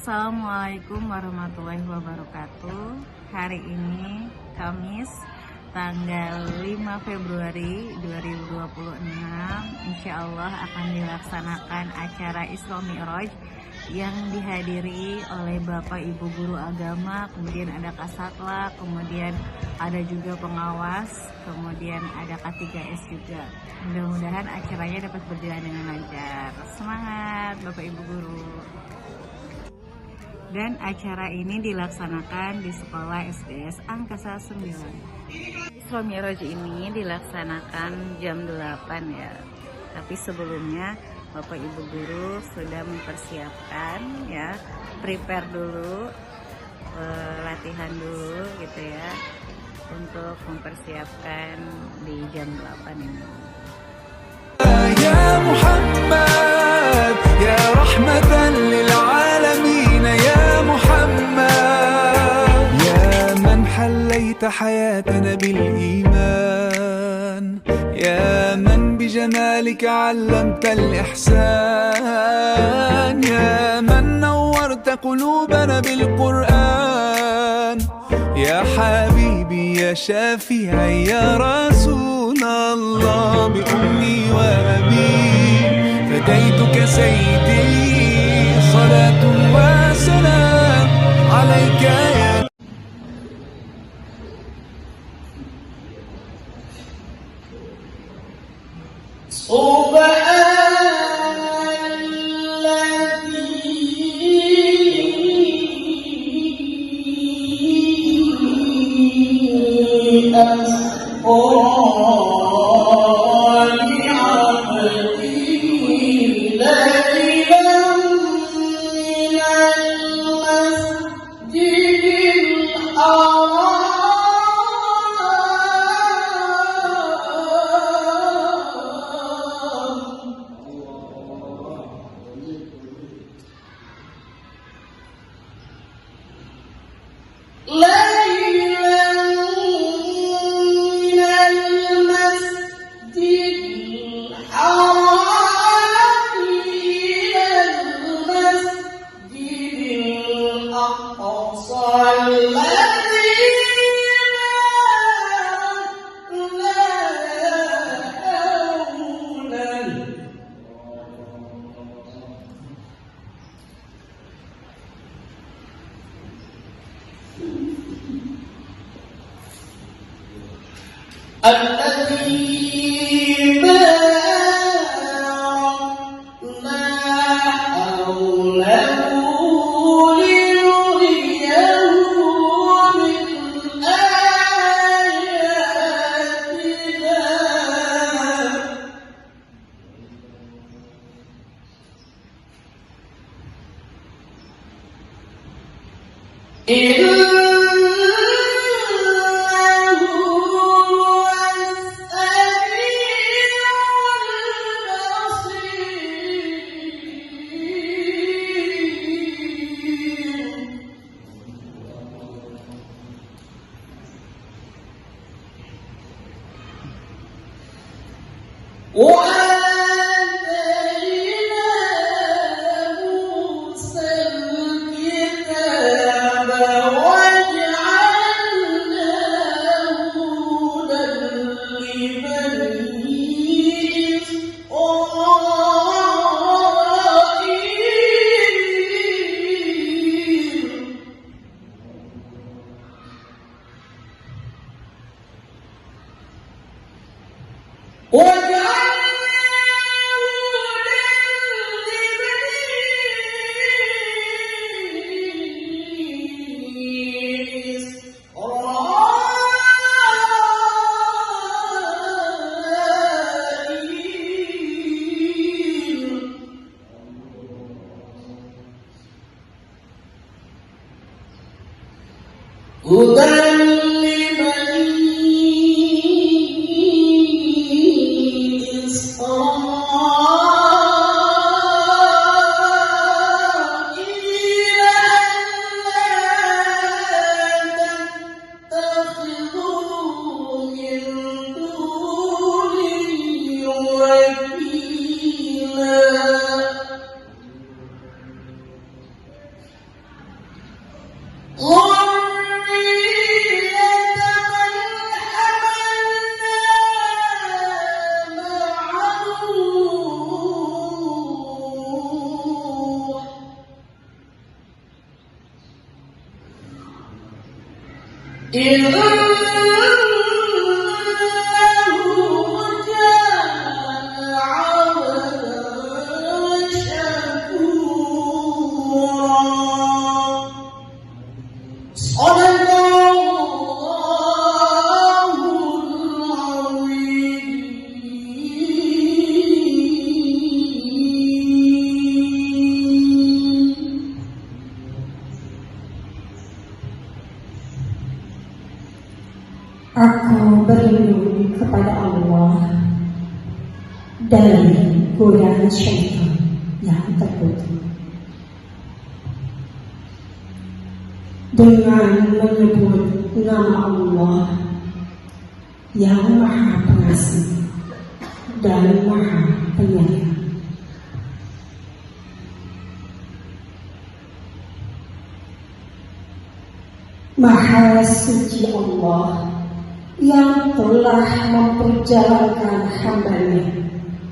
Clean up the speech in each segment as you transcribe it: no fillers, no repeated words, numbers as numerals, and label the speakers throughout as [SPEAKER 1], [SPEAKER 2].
[SPEAKER 1] Assalamualaikum warahmatullahi wabarakatuh. Hari ini Kamis tanggal 5 Februari 2026, insya Allah akan dilaksanakan acara Isra Mi'raj yang dihadiri oleh Bapak Ibu Guru Agama, kemudian ada Kasatla, kemudian ada juga pengawas, kemudian ada K3S juga. Mudah-mudahan acaranya dapat berjalan dengan lancar. Semangat Bapak Ibu Guru. Dan acara ini dilaksanakan di Sekolah SDS Angkasa 9. Isra Mi'raj ini dilaksanakan jam 8 ya. Tapi sebelumnya Bapak Ibu Guru sudah mempersiapkan ya, prepare dulu, latihan dulu gitu ya, untuk mempersiapkan di jam 8 ini.
[SPEAKER 2] Ya Muhammad, ya rahmatan lil alamin, ya Muhammad, ya man hallaita hayatana bil iman, ya man بجمالك علمت الإحسان، يا من نورت قلوبنا بالقرآن، يا حبيبي يا شافعي يا رسول الله، بأمي وأبي فديتك سيدي، صلاة وسلام عليك يا
[SPEAKER 3] Aku berlindung kepada Allah dari godaan syaitan yang terkutuk. Dengan menyebut nama Allah yang Maha Pengasih dan Maha Penyayang. Maha suci Allah yang telah memperjalankan hamba-Nya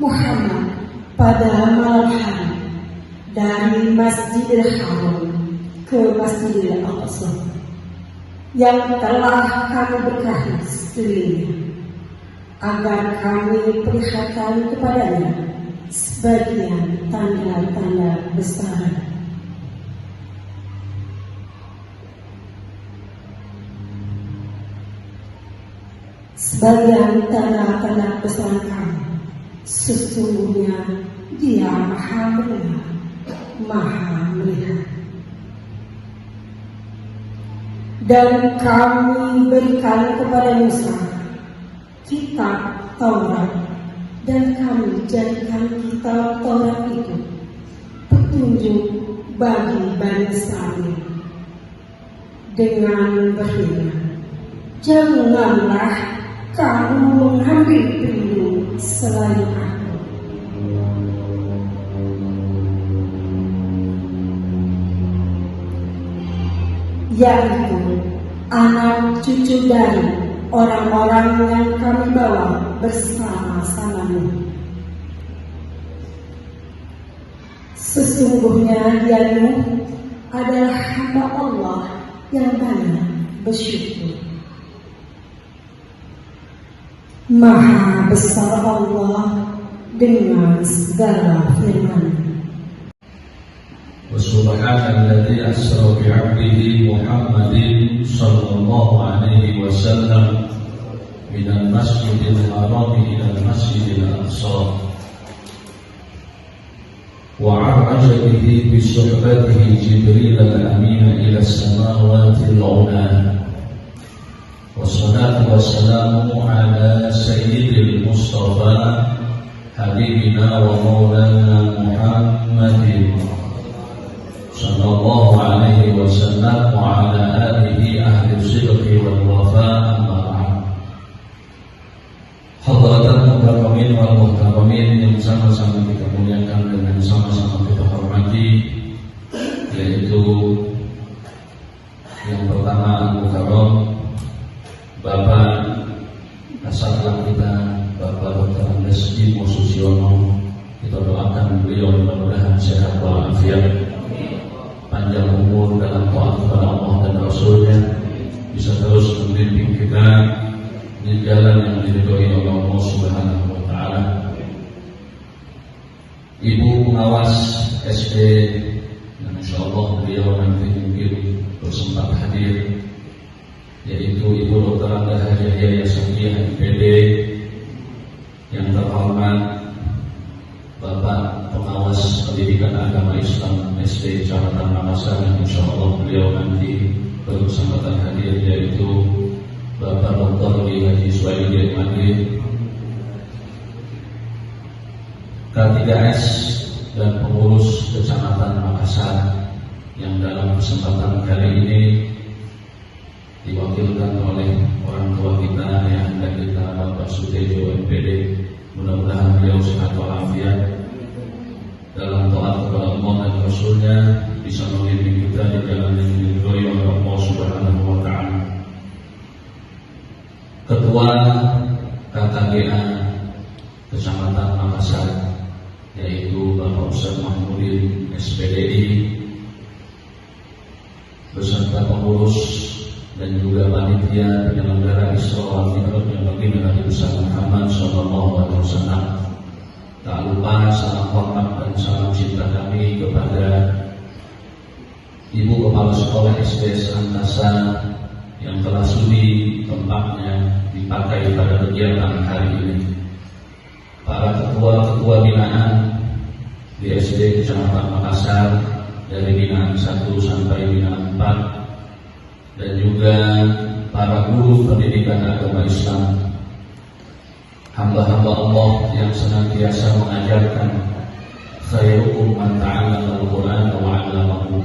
[SPEAKER 3] Muhammad pada malam hari dari Masjidil Haram ke Masjidil Aqsa, yang telah kami berkahi sekelilingnya, agar kami perlihatkan kepadanya sebagian tanda-tanda besar. Sebagian tanda-tanda besar kami, sesungguhnya Dia Maha Mendengar, Maha Melihat. Dan kami berikan kepada Musa kitab Taurat, dan kami jadikan kitab Taurat itu petunjuk bagi Bani Israil dengan berfirman, janganlah kamu mengambil pelindung selain aku. Yaitu anak cucu dari orang-orang yang kami bawa bersama-samamu. Sesungguhnya dia adalah hamba Allah yang banyak bersyukur. Maha besar Allah dengan segala firman.
[SPEAKER 4] Subhanalladzi asra bi 'abdihi Muhammadin sallallahu alaihi wasallam minal masjidil haram ila masjidil aqsa wa 'araja bihi bi suhbatihi Jibril al-amin ila as-samawati al-'ula. Wassalatu wassalamu ala sayyidil Mustafa habibina wa maulana Muhammadin sallallahu alaihi wasallam wa ala alihi ahli sidqi wal wafa, amma ba'd. Hadratan mukarramin wal muhtaramin yang sama-sama kita muliakan dan sama-sama kita hormati, yaitu yang pertama Al-Mukarram Bapak Kasatlan kita, Bapak Dr. Andes Imo Susyono. Kita doakan beliau mudah-mudahan sehat walafiat, panjang umur dalam taat kepada Allah dan Rasulnya, bisa terus membimbing kita di jalan yang diridhoi oleh Allah Subhanahu wa Ta'ala. Ibu pengawas SD, dan insyaallah beliau nanti mungkin bersempat hadir, yaitu Ibu Dr. Anda Hajiyah Yasakiyah MPD, yang terhormat Bapak Pengawas Pendidikan Agama Islam SD Kecamatan Makassar, yang insyaallah beliau nanti berkesempatan hadir, yaitu Bapak Dr. Haji Suhaili Maghrib, K3S dan pengurus Kecamatan Makassar, yang dalam kesempatan kali ini diwakilkan oleh orang tua kita yang ada kita, Bapak Sutejo MPD. Mudah-mudahan beliau sehat walafiat dalam taat kepada Allah dan Rasulnya, bisa membimbing kita di jalan yang diridhoi oleh Allah Subhanahu wa Ta'ala. Ketua KKGA Kecamatan Makassar, yaitu Bapak Ustaz Mahmudin SPDI, beserta pengurus dan juga panitia penyelenggara Isra wal Mi'raj yang baginda Nabi besar Muhammad sallallahu alaihi wasallam. Tak lupa salam hormat dan salam cinta kami kepada Ibu Kepala Sekolah SDS Antasa yang telah sudi tempatnya dipakai pada kegiatan hari ini, para ketua-ketua binaan di SD Kecamatan Makassar dari binaan 1 sampai binaan 4, dan juga para guru pendidikan agama Islam, hamba-hamba Allah yang senantiasa mengajarkan khairukum man ta'allama al-Qur'an wa 'allamahu.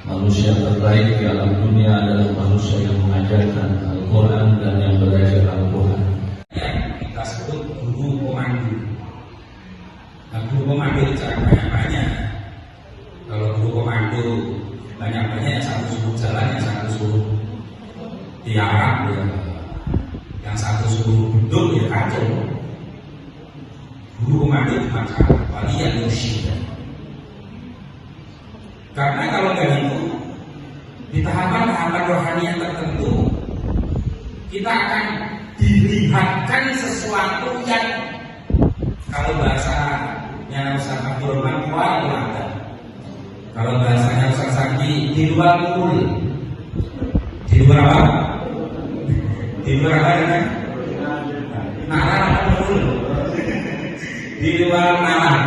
[SPEAKER 4] Manusia terbaik di alam dunia adalah manusia yang mengajarkan Al-Quran dan yang belajar Al-Quran.
[SPEAKER 5] Kita sebut guru pemandu. Nah, guru pemandu itu banyak-banyak. Kalau guru pemandu banyak-banyak, yang satu suruh jalan, yang satu suruh diarah, yang satu suruh duduk, ya kacau. Guru pemandu itu macam waliyan mursyid. Karena kalau nggak itu, di tahapan-tahapan rohani yang tertentu, kita akan dilihatkan sesuatu yang, kalau bahasanya Ustaz Abdul Rahman, kalau bahasanya Ustaz Saki, di luar pukul, di luar apa? Di luar apa kan? Nalar apa pukul? Di luar nalar.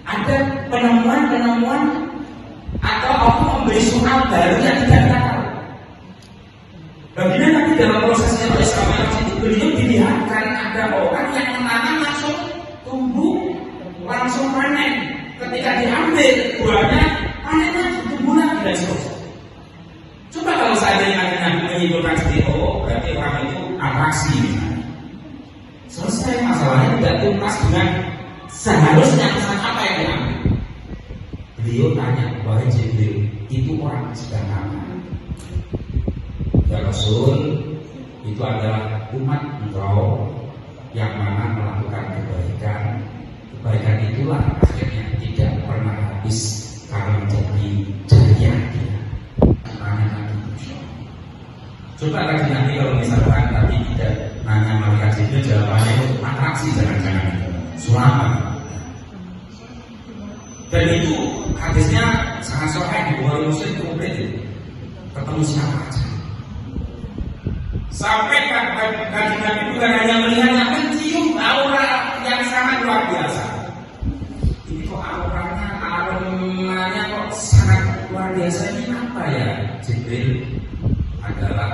[SPEAKER 5] Ada penemuan-penemuan atau Allah memberi soal baru yang tidak kita tahu. Bagaimana nanti dalam prosesnya Isra Mi'raj itu beliau dilihatkan ada orang yang menanam langsung tumbuh, langsung panen. Ketika diambil buahnya, panennya tumbuh lagi dan seterusnya. Coba kalau seandainya Nabi menyimpulkan seperti itu, berarti orang itu atraksi. Selesai masalahnya, tidak tuntas dengan seharusnya pesan apa yang diambil. Beliau tanya, wahai Jibril, itu orang sedang apa? Ya Rasul, itu adalah umat engkau yang mana melakukan kebaikan. Kebaikan itulah akhirnya tidak pernah habis karena menjadi jariah dia. Coba lagi nanti kalau misalkan tadi tidak nanya malaikat Jibril, jawabannya itu atraksi, jangan-jangan selamat. Dan itu hadisnya sangat sahih di Bukhari Muslim, komplit itu. Ketemu siapa aja. Sampai kajian Nabi bukan hanya melihatnya, mencium aura yang sangat luar biasa. Ini kok aromanya kok sangat luar biasa, ini apa ya? Jibril adalah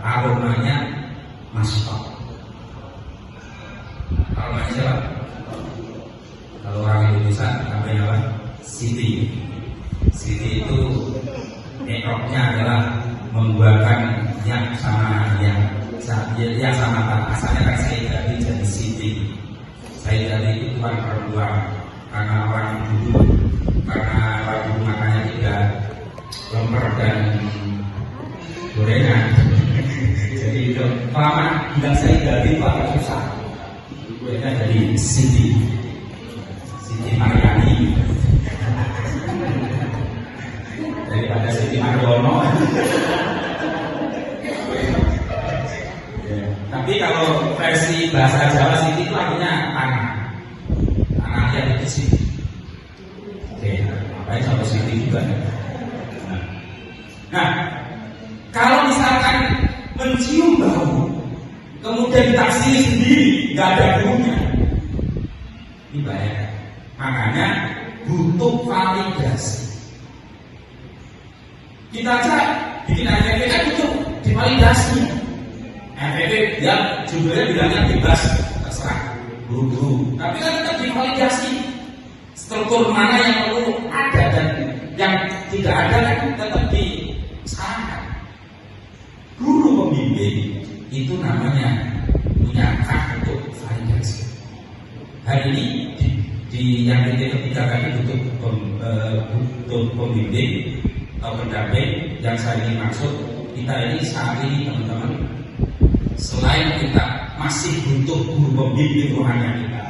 [SPEAKER 5] aromanya masuk. Aromanya siapa? Kalau orang Indonesia namanya apa? Siti. Siti itu ekroknya adalah membuatkan yang sama yang sama. Asalnya kan saya jadi Siti. Saya jadi itu bukan perempuan karena orang dulu, makanya tidak lemper dan gorengan. Jadi itu lama bilang saya jadi itu agak susah. Gorengan jadi Siti. Siti Maryani daripada Siti Mariono. Tapi kalau versi bahasa Jawa Siti itu artinya tanah yang kecil. Oke, makanya sampai Siti juga. Nah, kalau misalkan mencium bau kemudian ditafsiri sendiri, nggak ada gurunya, ini bahaya. Makanya butuh validasi. Kita aja bikin RTP kan butuh divalidasi. RTP ya judulnya bilangnya bebas, terserah guru-guru. Tapi kan tetap divalidasi. Struktur mana yang perlu ada dan yang tidak ada kan tetap disarankan. Guru pembimbing itu namanya punya hak untuk validasi. Hari ini di yang ketiga kali butuh pembimbing atau pendamping. Yang saya ingin maksud, kita ini saat ini teman-teman, selain kita masih butuh guru pembimbing rohani kita,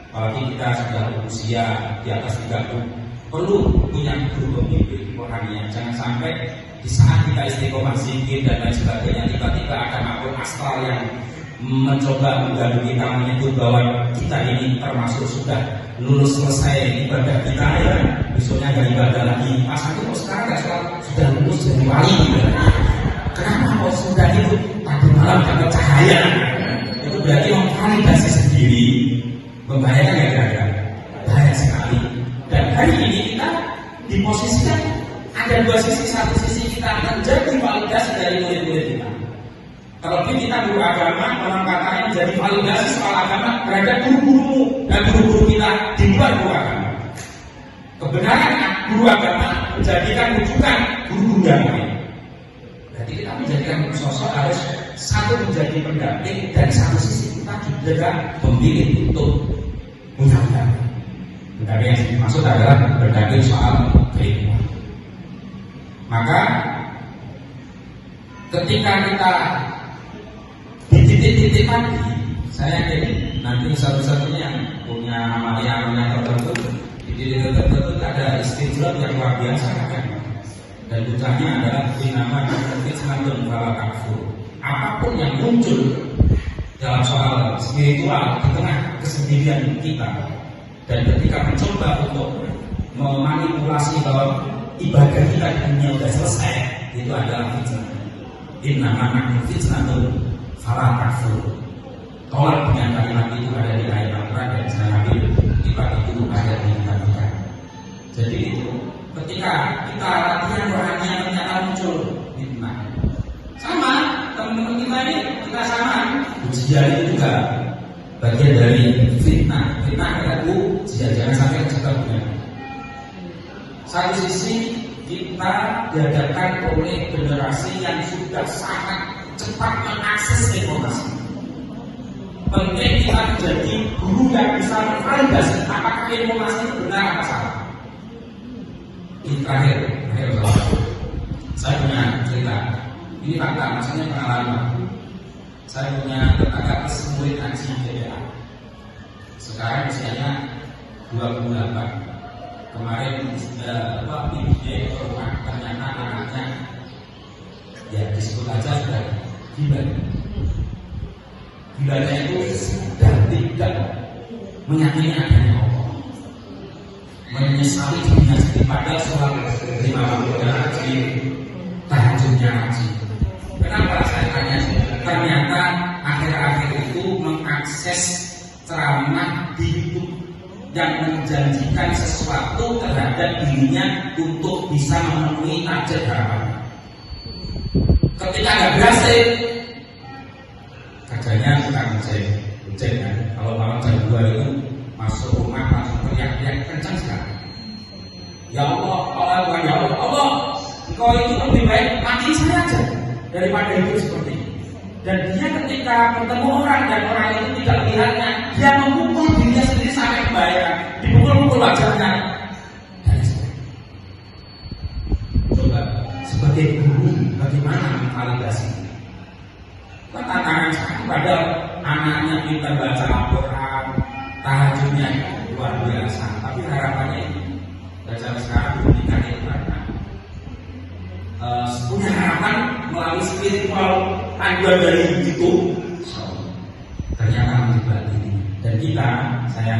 [SPEAKER 5] apalagi kita sudah berusia di atas 30 perlu punya guru pembimbing rohani. Jangan sampai di saat kita istiqomah zikir dan lain sebagainya, tiba-tiba ada makhluk astral yang mencoba mengganggu kita, menyebut bahwa kita ini termasuk sudah lulus selesai ibadah kita, ya besoknya nggak ibadah lagi. Masa itu sekarang nggak sholat, sudah lulus jadi wali. Kenapa kok sudah itu tadi malam dapat cahaya? Itu berarti memvalidasi sendiri, membahayakan ya kira-kira? Bahaya sekali. Dan hari ini kita diposisikan ada dua sisi. Satu sisi kita akan jadi validasi dari murid-murid kita. Terlebih kita guru agama, orang katanya menjadi validasi soal agama terhadap guru-gurumu dan guru-guru kita di luar guru agama. Kebenaran guru agama menjadikan rujukan guru-guru yang lain. Jadi kita menjadikan sosok harus satu menjadi pendamping dan satu sisi kita juga memilih untuk mendampingi. Pendamping yang dimaksud adalah pendamping soal keilmuan. Maka ketika kita di titik-titik tadi, saya yakin nanti satu-satunya yang punya amalia tertentu di titik tertentu ada istilah yang luar biasa kan. Dan puncaknya adalah dinamakan fitnatun wala takfur. Apapun yang muncul dalam soal spiritual di tengah kesendirian kita, dan ketika mencoba untuk memanipulasi bahwa ibadah kita di dunia sudah selesai, itu adalah fitnah. Dinamakan fitnatun wala takfur. Tolak dengan kalimat itu ada di ayat Al-Quran dan saya ambil kalimat itu ada di kitab. Jadi itu ketika kita latihan rohani ternyata muncul fitnah. Sama teman-teman kita ini kita sama ujian itu juga bagian dari fitnah. Fitnah itu jangan sampai kejadian. Satu sisi kita dihadapkan oleh generasi yang sudah sangat cepat mengakses informasi. Penting kita menjadi guru yang bisa memvalidasi apakah informasi itu benar atau salah. Ini terakhir saya punya cerita. Ini fakta, maksudnya pengalaman. Saya punya tetangga murid ngaji GBA. Sekarang usianya 28. Kemarin ibunya itu rumah, ternyata anaknya ya disebut aja sudah gila. Gilanya itu sudah tidak menyakini adanya Allah, menyesali dirinya sendiri padahal sholat 5 waktu ngaji, tahajudnya ngaji. Kenapa saya tanya? Ternyata akhir-akhir itu mengakses ceramah di YouTube yang menjanjikan sesuatu terhadap dirinya untuk bisa memenuhi target harapan. Ketika nggak berhasil, kerjanya tukang ojek kan. Kalau malam jam 2 itu masuk rumah langsung teriak-teriak kencang sekali. Ya Allah, Allah, engkau itu lebih baik mati saja daripada hidup seperti ini. Dan dia ketika bertemu orang dan orang itu tidak melihatnya, dia memukul dirinya sendiri sampai kebaikan, dipukul-pukul wajahnya. Dan coba sebagai guru bagaimana memvalidasi? Tantangan saya pada anaknya kita baca Al-Quran, tahajudnya luar biasa, tapi harapannya ini baca sekarang pendidikan itu karena punya harapan melalui spiritual panduan dari itu, ternyata menjadi ini. Dan kita, saya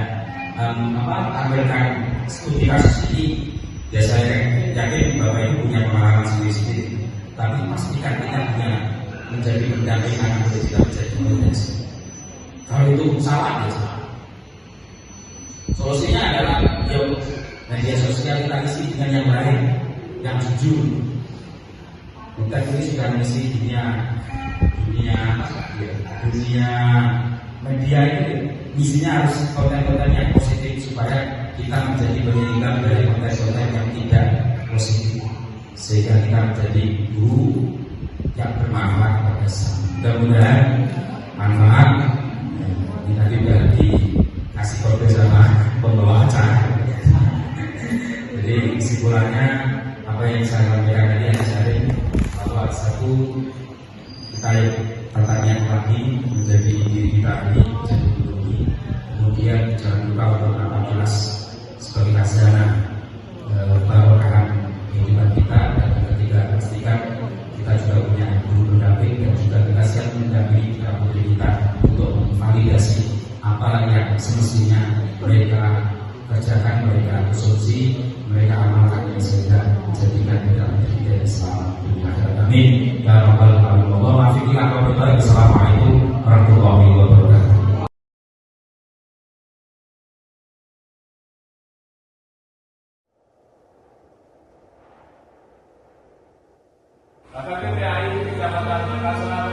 [SPEAKER 5] tampilkan studi kasus ini, ya saya yakin Bapak Ibu punya pengalaman sendiri-sendiri, tapi pastikan kita punya menjadi pendamping anak murid kita menjadi murid. Kalau itu salah, ya salah. Solusinya adalah yuk media sosial kita isi dengan yang baik, yang jujur. Kita ini sudah mengisi dunia media ini isinya harus konten-konten yang positif supaya kita menjadi penyeimbang dari konten-konten yang tidak positif, sehingga kita menjadi guru yang bermanfaat kepada sesama. Mudah-mudahan manfaat. Ini tadi sudah dikasih kode sama pembawa acara. Jadi kesimpulannya apa yang saya sampaikan tadi hanya sharing bahwa satu, kita pertanyaan lagi menjadi diri kita ini menjadi guru. Kemudian jangan lupa untuk 18 sebagai khazanah keberkahan kehidupan kita, dan ketiga pastikan kita juga punya guru pendamping dan juga kita siap mendampingi para putri kita untuk memvalidasi apa yang semestinya mereka kerjakan, mereka konsumsi, mereka amalkan yang sehingga menjadikan kita menjadi dari selamat dunia akhirat. Amin ya rabbal alamin. Assalamualaikum warahmatullahi wabarakatuh.
[SPEAKER 6] KPPAI Kecamatan Makassar